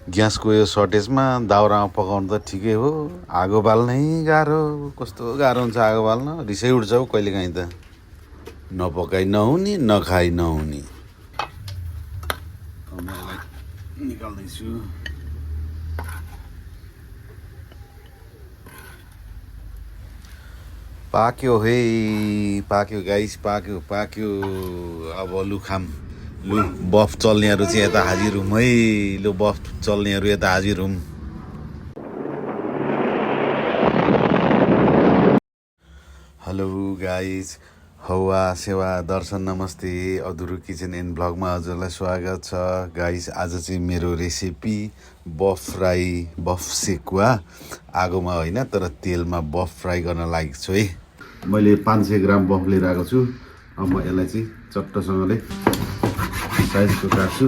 ग्यासको यो सर्टेजमा दाउरामा पकाउनु त ठिकै हो, आगो बाल्नै गाह्रो। कस्तो गाह्रो हुन्छ आगो बाल्न, रिसै उठ्छ हौ कहिलेकाहीँ त। नपकाइ नहुने, नखाइ नहुने। यसलाई निकाल्दैछु। पाक्यो है, पाक्यो गाइस, पाक्यो पाक्यो। अब लु खाम। लु बफ चल्नेहरू चाहिँ यता हाजिर हुम है। लु बफ चल्नेहरू यता हाजिर हुम। हेलो गाइज, हौवा सेवा दर्शन नमस्ते। अधुरो किचन एन्ड ब्लगमा हजुरलाई स्वागत छ। गाइज आज चाहिँ मेरो रेसिपी बफ फ्राई, बफ सेकुवा। आगोमा होइन तर तेलमा बफ फ्राई गर्न लागेको छु है। मैले 500 ग्राम बफ लिएर आएको छु। अब म यसलाई चाहिँ चट्टसँगले साइजको काट्छु।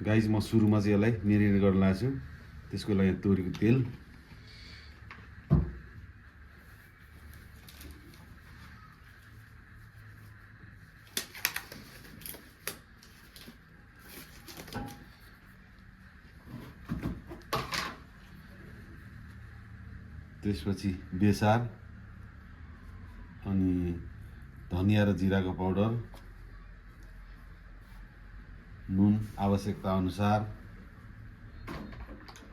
गाइज म सुरुमा चाहिँ यसलाई मेरिनेट गर्न लाग्छु। त्यसको लागि तोरीको तेल, त्यसपछि बेसार, अनि धनिया र जिराको पाउडर, नुन आवश्यकता अनुसार।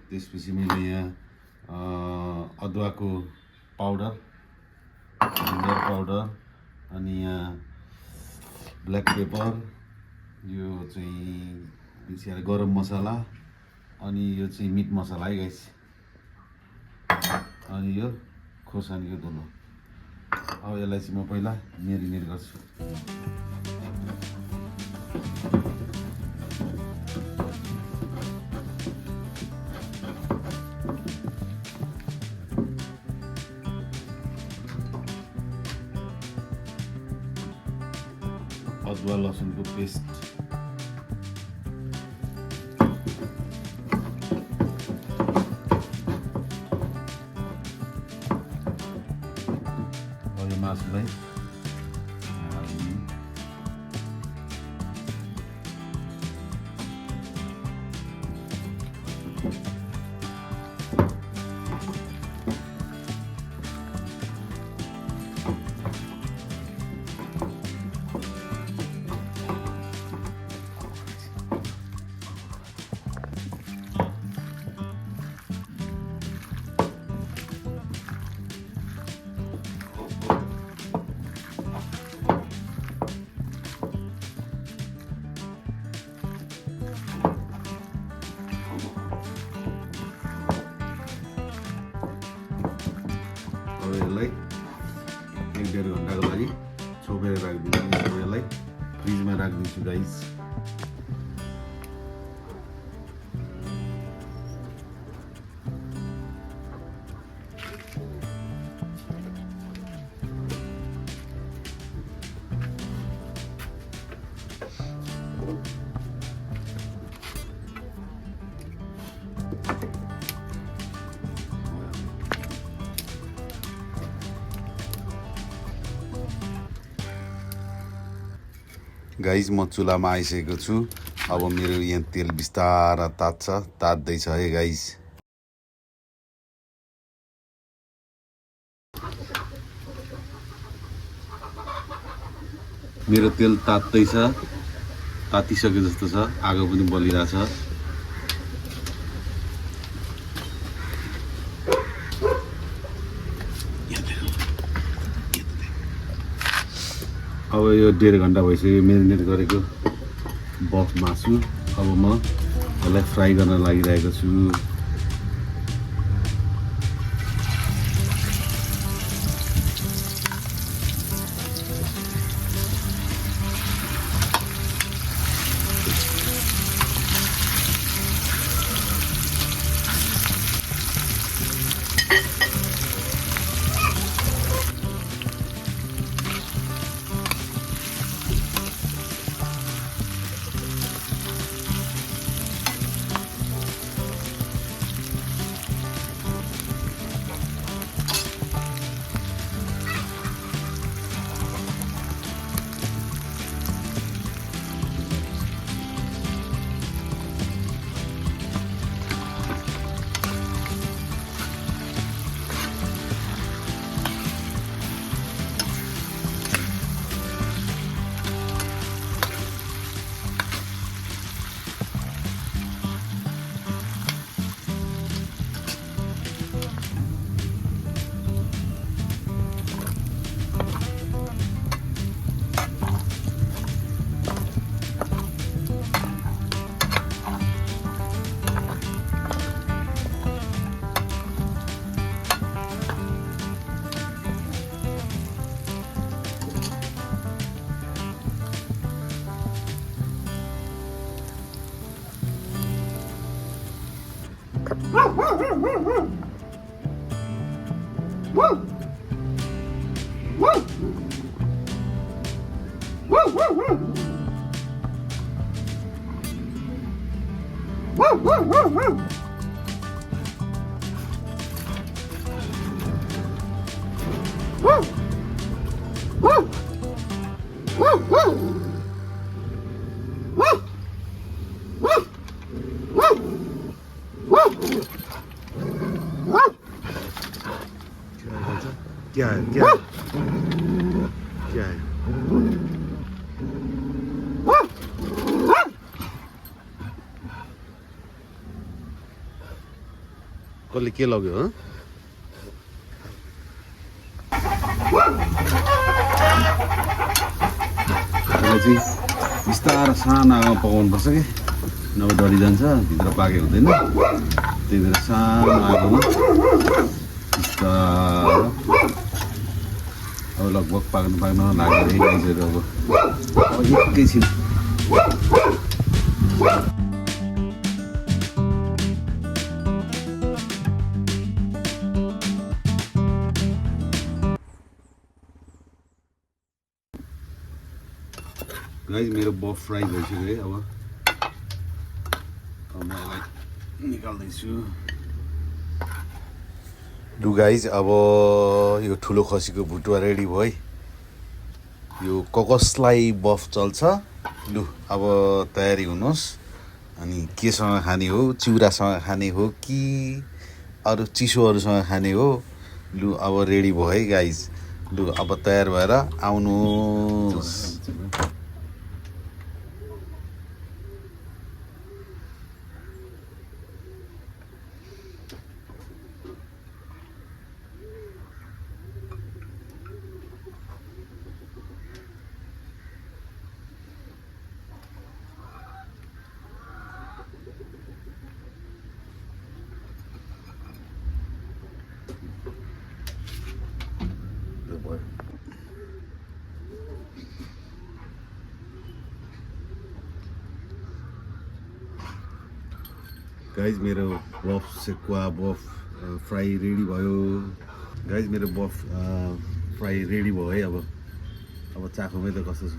त्यसपछि मैले यहाँ अदुवाको पाउडर, जिन्जर पाउडर, अनि यहाँ ब्ल्याक पेपर, यो चाहिँ बिस्तारै गरम मसला, अनि यो चाहिँ मिट मसला है गाइस, अनि यो खोर्सानीको धुलो। अब यसलाई चाहिँ म पहिला मेरिनेट गर्छु। अदुवा लसुनको पेस्ट, यो मासुलाई यसलाई 1-1.5 घन्टाको लागि छोपेर राखिदिन्छु। यसलाई फ्रिजमा राखिदिन्छु गाइस। गाइज म चुलामा आइसकेको छु। अब मेरो यहाँ तेल बिस्तारा तात्दैछ है गाइज। मेरो तेल तात्दै छ, तातिसके जस्तो छ, आगो पनि बलिरहेछ। अब यो 1.5 घन्टा भइसक्यो मेरिनेट गरेको बफ मासु। अब म यसलाई फ्राई गर्न लागिरहेको छु। क्या है क्या है क्या है कसले के लग्यो ह चाहिँ बिस्तारो सानो आगोमा पकाउनुपर्छ कि नभए डढी जान्छ, भित्र पाके हुँदैन। त्यही भएर सानो आगोमा बिस्तारो अब लगभग पाक्नु लाग्यो गाइजहरू। अब एकैछिन गाइज मेरो बफ फ्राई भइसक्यो है। अब म यसलाई निकाल्दैछु। लु गाइज अब यो ठुलो खसीको भुटुवा रेडी भयो है। यो कसलाई बफ चल्छ। लु अब तयारी हुनुहोस्। अनि केसँग खाने हो, चिउरासँग खाने हो कि अरू चिसोहरूसँग खाने हो। लु अब रेडी भयो है गाइज। लु अब तयार भएर आउनुहोस्। गाइज मेरो बफ सेकुवा बफ फ्राई रेडी भयो। गाइज मेरो बफ फ्राई रेडी भयो है। अब चाखौँ त कस्तो छ।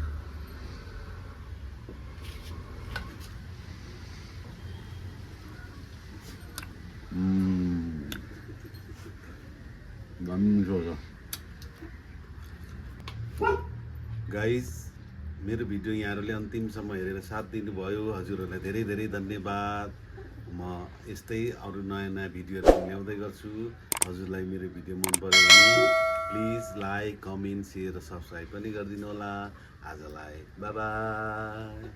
मिठो छ गाइज। मेरो भिडियो यहाँहरूले अन्तिमसम्म हेरेर साथ दिनुभयो। हजुरहरूलाई धेरै धेरै धन्यवाद। म यस्तै अरू नयाँ भिडियोहरू ल्याउँदै गर्छु। हजुरलाई मेरो भिडियो मन पर्यो भने प्लिज लाइक कमेन्ट सेयर र सब्सक्राइब पनि गरिदिनु होला। आजलाई बाई बाई।